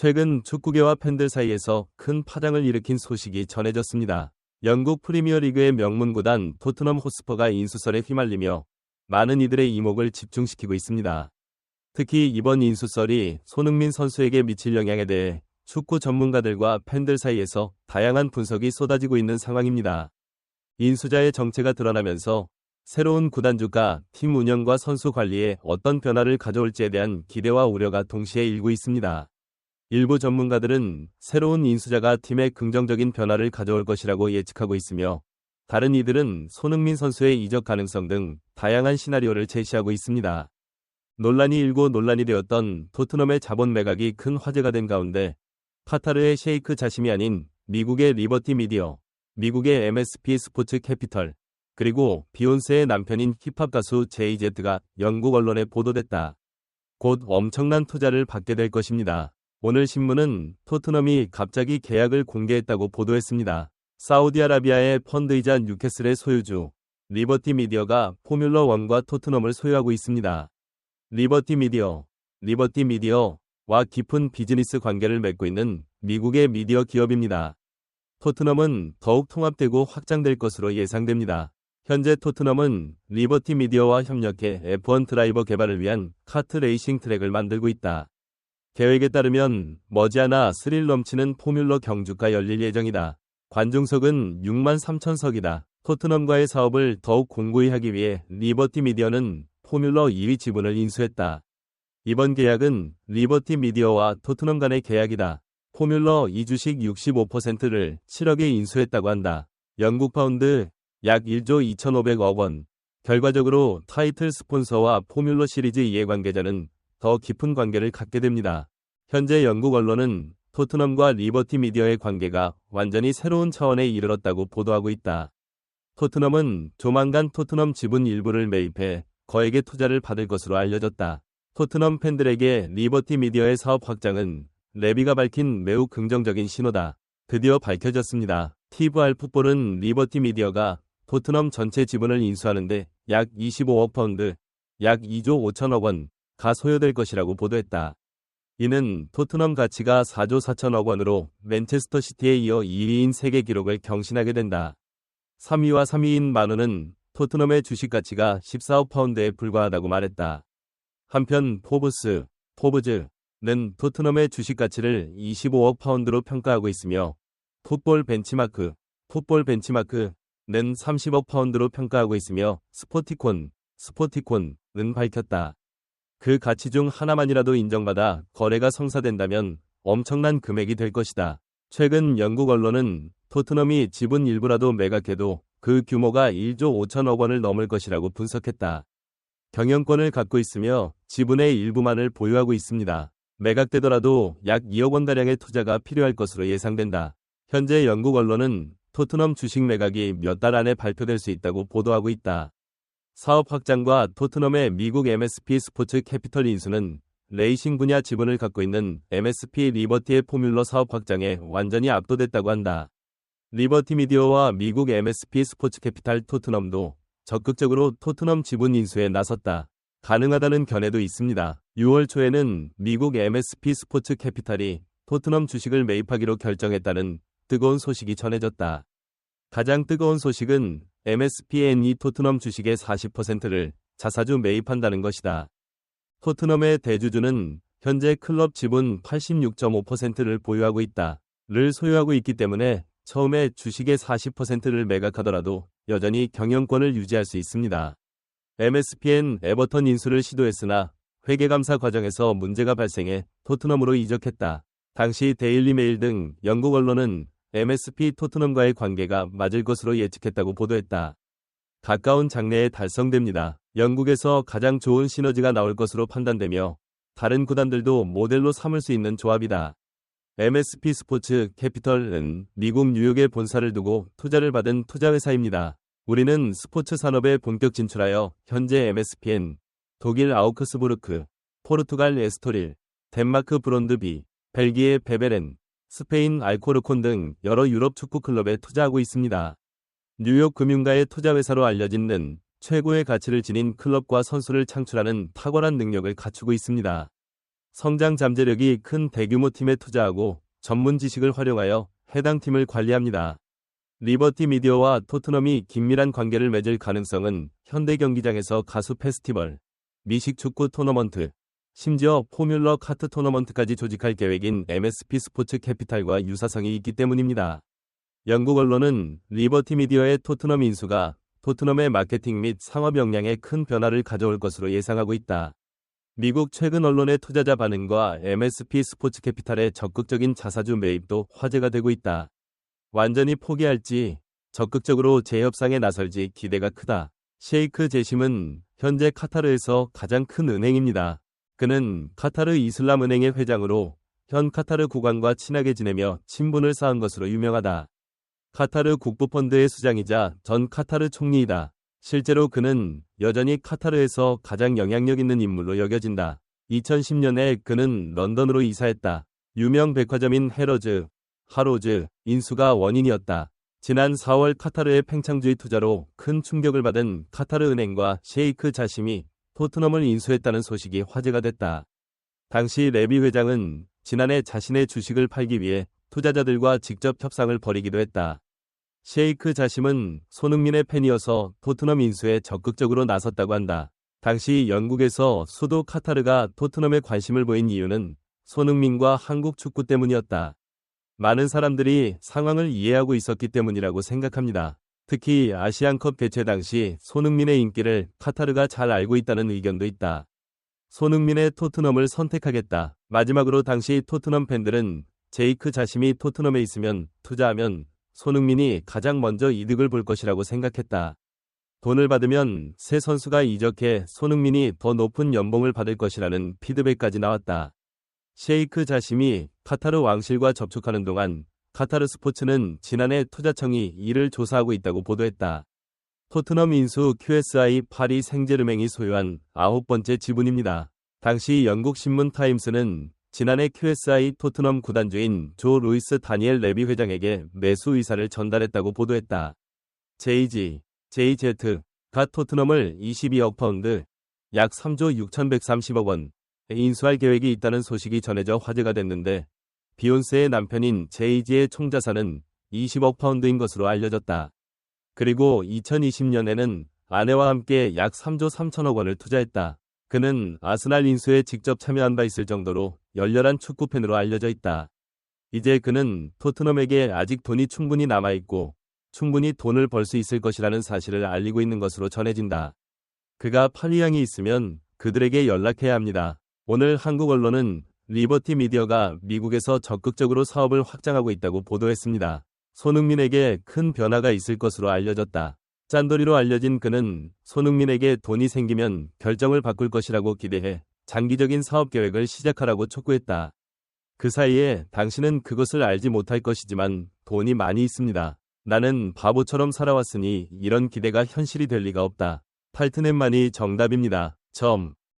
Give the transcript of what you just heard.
최근 축구계와 팬들 사이에서 큰 파장을 일으킨 소식이 전해졌습니다. 영국 프리미어리그의 명문 구단 토트넘 호스퍼가 인수설에 휘말리며 많은 이들의 이목을 집중시키고 있습니다. 특히 이번 인수설이 손흥민 선수에게 미칠 영향에 대해 축구 전문가들과 팬들 사이에서 다양한 분석이 쏟아지고 있는 상황입니다. 인수자의 정체가 드러나면서 새로운 구단주가 팀 운영과 선수 관리에 어떤 변화를 가져올지에 대한 기대와 우려가 동시에 일고 있습니다. 일부 전문가들은 새로운 인수자가 팀에 긍정적인 변화를 가져올 것이라고 예측하고 있으며, 다른 이들은 손흥민 선수의 이적 가능성 등 다양한 시나리오를 제시하고 있습니다. 논란이 일고 논란이 되었던 토트넘의 자본 매각이 큰 화제가 된 가운데 카타르의 셰이크 자심이 아닌 미국의 리버티 미디어, 미국의 MSP 스포츠 캐피털, 그리고 비욘세의 남편인 힙합 가수 제이제트가 영국 언론에 보도됐다. 곧 엄청난 투자를 받게 될 것입니다. 오늘 신문은 토트넘이 갑자기 계약을 공개했다고 보도했습니다. 사우디아라비아의 펀드이자 뉴캐슬의 소유주 리버티 미디어가 포뮬러 1과 토트넘을 소유하고 있습니다. 리버티 미디어와 깊은 비즈니스 관계를 맺고 있는 미국의 미디어 기업입니다. 토트넘은 더욱 통합되고 확장될 것으로 예상됩니다. 현재 토트넘은 리버티 미디어와 협력해 F1 드라이버 개발을 위한 카트 레이싱 트랙을 만들고 있다. 계획에 따르면 머지않아 스릴 넘치는 포뮬러 경주가 열릴 예정이다. 관중석은 6만 3천석이다. 토트넘과의 사업을 더욱 공고히 하기 위해 리버티 미디어는 포뮬러 2위 지분을 인수했다. 이번 계약은 리버티 미디어와 토트넘 간의 계약이다. 포뮬러 2 주식 65%를 7억에 인수했다고 한다. 영국 파운드 약 1조 2,500억 원. 결과적으로 타이틀 스폰서와 포뮬러 시리즈 이해관계자는 더 깊은 관계를 갖게 됩니다. 현재 영국 언론은 토트넘과 리버티 미디어의 관계가 완전히 새로운 차원에 이르렀다고 보도하고 있다. 토트넘은 조만간 토트넘 지분 일부를 매입해 거액의 투자를 받을 것으로 알려졌다. 토트넘 팬들에게 리버티 미디어의 사업 확장은 레비가 밝힌 매우 긍정적인 신호다. 드디어 밝혀졌습니다. TVR 풋볼은 리버티 미디어가 토트넘 전체 지분을 인수하는데 약 25억 파운드, 약 2조 5천억 원가 소요될 것이라고 보도했다. 이는 토트넘 가치가 4조 4천억 원으로 맨체스터 시티에 이어 2위인 세계 기록을 경신하게 된다. 3위와 3위인 만우는 토트넘의 주식 가치가 14억 파운드에 불과하다고 말했다. 한편 포브즈는 토트넘의 주식 가치를 25억 파운드로 평가하고 있으며 풋볼 벤치마크는 30억 파운드로 평가하고 있으며 스포티콘은 밝혔다. 그 가치 중 하나만이라도 인정받아 거래가 성사된다면 엄청난 금액이 될 것이다. 최근 영국 언론은 토트넘이 지분 일부라도 매각해도 그 규모가 1조 5천억 원을 넘을 것이라고 분석했다. 경영권을 갖고 있으며 지분의 일부만을 보유하고 있습니다. 매각되더라도 약 2억 원가량의 투자가 필요할 것으로 예상된다. 현재 영국 언론은 토트넘 주식 매각이 몇 달 안에 발표될 수 있다고 보도하고 있다. 사업 확장과 토트넘의 미국 MSP 스포츠 캐피털 인수는 레이싱 분야 지분을 갖고 있는 MSP 리버티의 포뮬러 사업 확장에 완전히 압도됐다고 한다. 리버티 미디어와 미국 MSP 스포츠 캐피탈 토트넘도 적극적으로 토트넘 지분 인수에 나섰다. 가능하다는 견해도 있습니다. 6월 초에는 미국 MSP 스포츠 캐피탈이 토트넘 주식을 매입하기로 결정했다는 뜨거운 소식이 전해졌다. 가장 뜨거운 소식은 MSPN이 토트넘 주식의 40%를 자사주 매입한다는 것이다. 토트넘의 대주주는 현재 클럽 지분 86.5%를 보유하고 있다.를 소유하고 있기 때문에 처음에 주식의 40%를 매각하더라도 여전히 경영권을 유지할 수 있습니다. MSPN 에버턴 인수를 시도했으나 회계감사 과정에서 문제가 발생해 토트넘으로 이적했다. 당시 데일리 메일 등 영국 언론은 MSP 토트넘과의 관계가 맞을 것으로 예측했다고 보도했다. 가까운 장래에 달성됩니다. 영국에서 가장 좋은 시너지가 나올 것으로 판단되며 다른 구단들도 모델로 삼을 수 있는 조합이다. MSP 스포츠 캐피털은 미국 뉴욕에 본사를 두고 투자를 받은 투자회사입니다. 우리는 스포츠 산업에 본격 진출하여 현재 MSPN, 독일 아우크스부르크, 포르투갈 에스토릴, 덴마크 브론드비, 벨기에 베베렌, 스페인 알코르콘 등 여러 유럽 축구 클럽에 투자하고 있습니다. 뉴욕 금융가의 투자회사로 알려진 최고의 가치를 지닌 클럽과 선수를 창출하는 탁월한 능력을 갖추고 있습니다. 성장 잠재력이 큰 대규모 팀에 투자하고 전문 지식을 활용하여 해당 팀을 관리합니다. 리버티 미디어와 토트넘이 긴밀한 관계를 맺을 가능성은 현대 경기장에서 가수 페스티벌, 미식 축구 토너먼트, 심지어 포뮬러 카트 토너먼트까지 조직할 계획인 MSP 스포츠 캐피탈과 유사성이 있기 때문입니다. 영국 언론은 리버티 미디어의 토트넘 인수가 토트넘의 마케팅 및 상업 역량에 큰 변화를 가져올 것으로 예상하고 있다. 미국 최근 언론의 투자자 반응과 MSP 스포츠 캐피탈의 적극적인 자사주 매입도 화제가 되고 있다. 완전히 포기할지 적극적으로 재협상에 나설지 기대가 크다. 셰이크 제심은 현재 카타르에서 가장 큰 은행입니다. 그는 카타르 이슬람 은행의 회장으로 현 카타르 국왕과 친하게 지내며 친분을 쌓은 것으로 유명하다. 카타르 국부펀드의 수장이자 전 카타르 총리이다. 실제로 그는 여전히 카타르에서 가장 영향력 있는 인물로 여겨진다. 2010년에 그는 런던으로 이사했다. 유명 백화점인 하로즈, 인수가 원인이었다. 지난 4월 카타르의 팽창주의 투자로 큰 충격을 받은 카타르 은행과 셰이크 자심이 토트넘을 인수했다는 소식이 화제가 됐다. 당시 레비 회장은 지난해 자신의 주식을 팔기 위해 투자자들과 직접 협상을 벌이기도 했다. 셰이크 자심은 손흥민의 팬이어서 토트넘 인수에 적극적으로 나섰다고 한다. 당시 영국에서 수도 카타르가 토트넘에 관심을 보인 이유는 손흥민과 한국 축구 때문이었다. 많은 사람들이 상황을 이해하고 있었기 때문이라고 생각합니다. 특히 아시안컵 개최 당시 손흥민의 인기를 카타르가 잘 알고 있다는 의견도 있다. 손흥민의 토트넘을 선택하겠다. 마지막으로 당시 토트넘 팬들은 제이크 자심이 토트넘에 있으면 투자하면 손흥민이 가장 먼저 이득을 볼 것이라고 생각했다. 돈을 받으면 새 선수가 이적해 손흥민이 더 높은 연봉을 받을 것이라는 피드백까지 나왔다. 셰이크 자심이 카타르 왕실과 접촉하는 동안 카타르 스포츠는 지난해 투자청이 이를 조사하고 있다고 보도했다. 토트넘 인수 QSI 파리 생제르맹이 소유한 9번째 지분입니다. 당시 영국 신문 타임스는 지난해 QSI 토트넘 구단주인 조 루이스 다니엘 레비 회장에게 매수 의사를 전달했다고 보도했다. JZ가 토트넘을 22억 파운드, 약 3조 6,130억 원, 인수할 계획이 있다는 소식이 전해져 화제가 됐는데 비욘세의 남편인 제이지의 총자산은 20억 파운드인 것으로 알려졌다. 그리고 2020년에는 아내와 함께 약 3조 3천억 원을 투자했다. 그는 아스날 인수에 직접 참여한 바 있을 정도로 열렬한 축구팬으로 알려져 있다. 이제 그는 토트넘에게 아직 돈이 충분히 남아있고 충분히 돈을 벌 수 있을 것이라는 사실을 알리고 있는 것으로 전해진다. 그가 팔 의향이 있으면 그들에게 연락해야 합니다. 오늘 한국 언론은 리버티 미디어가 미국에서 적극적으로 사업을 확장하고 있다고 보도했습니다. 손흥민에게 큰 변화가 있을 것으로 알려졌다. 짠돌이로 알려진 그는 손흥민에게 돈이 생기면 결정을 바꿀 것이라고 기대해 장기적인 사업 계획을 시작하라고 촉구했다. 그 사이에 당신은 그것을 알지 못할 것이지만 돈이 많이 있습니다. 나는 바보처럼 살아왔으니 이런 기대가 현실이 될 리가 없다. 팔트넷만이 정답입니다.